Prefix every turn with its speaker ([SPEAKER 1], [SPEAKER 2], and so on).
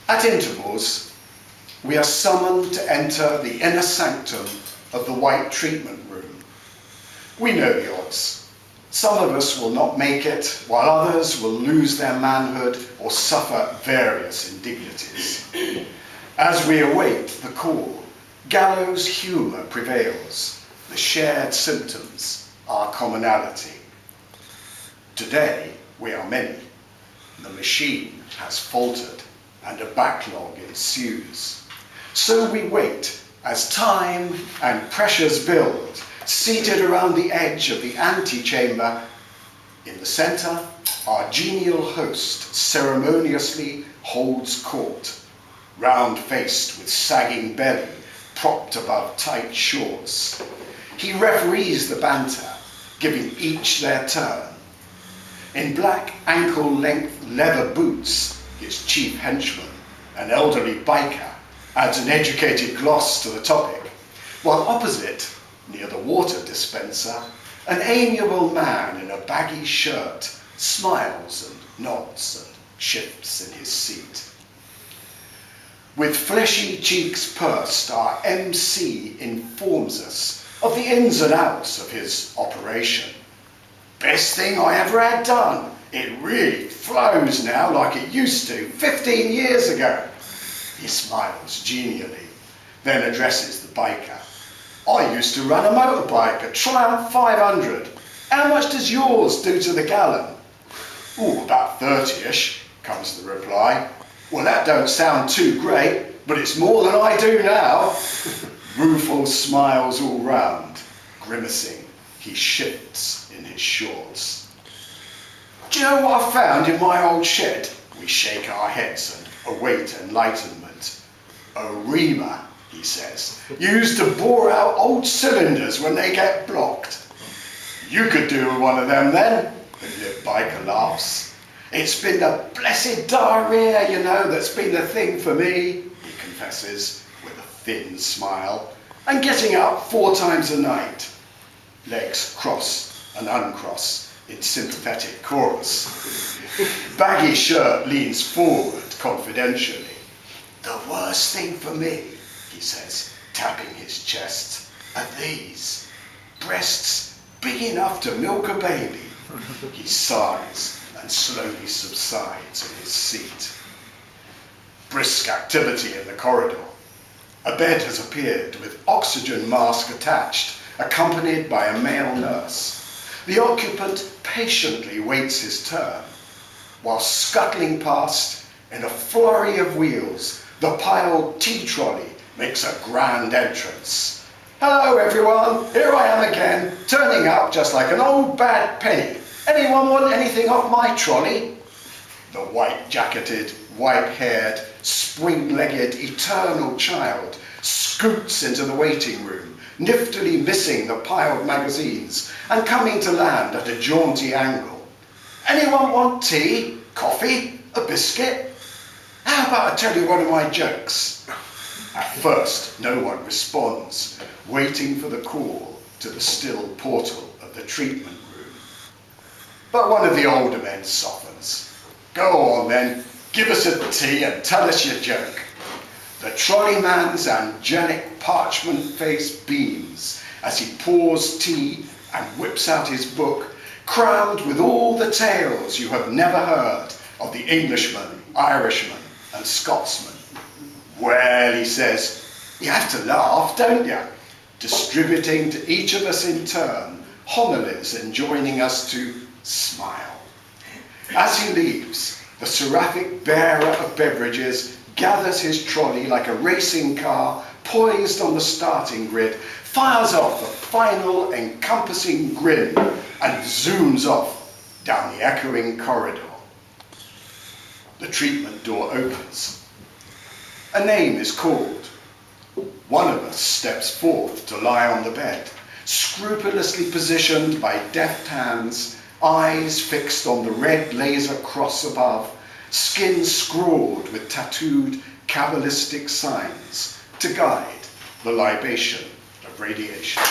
[SPEAKER 1] At intervals, we are summoned to enter the inner sanctum of the white treatment room. We know the odds. Some of us will not make it, while others will lose their manhood or suffer various indignities. As we await the call, gallows humour prevails, the shared symptoms are commonality. Today we are many. The machine has faltered and a backlog ensues. So we wait as time and pressures build, seated around the edge of the antechamber. In the centre, our genial host ceremoniously holds court, round-faced with sagging belly, propped above tight shorts. He referees the banter, giving each their turn. In black ankle-length leather boots, his chief henchman, an elderly biker, adds an educated gloss to the topic, while opposite, near the water dispenser, an amiable man in a baggy shirt smiles and nods and shifts in his seat. With fleshy cheeks pursed, our MC informs us of the ins and outs of his operation. Best thing I ever had done. It really flows now like it used to 15 years ago. He smiles genially, then addresses the biker. I used to run a motorbike, a Triumph 500. How much does yours do to the gallon? Oh, about 30-ish, comes the reply. Well, that don't sound too great, but it's more than I do now. Rueful smiles all round. Grimacing, he shifts in his shorts. Do you know what I found in my old shed? We shake our heads and await enlightenment. A reamer, he says, used to bore out old cylinders when they get blocked. You could do with one of them then, the lit biker laughs. It's been the blessed diarrhea, you know, that's been the thing for me, he confesses with a thin smile, and getting up 4 times a night. Legs cross and uncross in sympathetic chorus. Baggy shirt leans forward confidentially. The worst thing for me, he says, tapping his chest, are these. Breasts big enough to milk a baby. He sighs and slowly subsides in his seat. Brisk activity in the corridor. A bed has appeared with oxygen mask attached, accompanied by a male nurse. The occupant patiently waits his turn, while scuttling past in a flurry of wheels, the piled tea trolley makes a grand entrance. Hello everyone, here I am again, turning up just like an old bad penny. Anyone want anything off my trolley? The white-jacketed, white-haired, spring-legged, eternal child scoots into the waiting room, niftily missing the piled magazines and coming to land at a jaunty angle. Anyone want tea, coffee, a biscuit? How about I tell you one of my jokes? At first, no one responds, waiting for the call to the still portal of the treatment room. But one of the older men softens. Go on then, give us a tea and tell us your joke. The trolley man's angelic parchment face beams as he pours tea and whips out his book, crammed with all the tales you have never heard of the Englishman, Irishman and Scotsman. Well, he says, you have to laugh, don't you? Distributing to each of us in turn homilies enjoining us to smile. As he leaves, the seraphic bearer of beverages gathers his trolley like a racing car poised on the starting grid, fires off a final encompassing grin and zooms off down the echoing corridor. The treatment door opens. A name is called. One of us steps forth to lie on the bed, scrupulously positioned by deft hands, eyes fixed on the red laser cross above, skin scrawled with tattooed Kabbalistic signs to guide the libation of radiation.